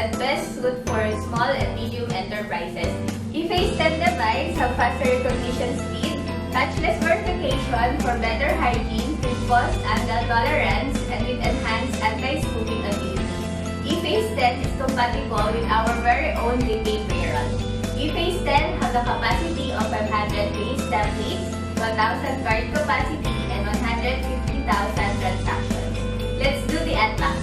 that best suit for small and medium enterprises. EFace10 device have faster recognition speed, touchless verification for better hygiene, with post angle tolerance, and with enhanced anti-spoofing ability. EFace10 is compatible with our very own ZKTeco payroll. EFace10 has a capacity of 500 base templates, 1,000 card capacity, and 150,000 transactions. Let's do the unboxing.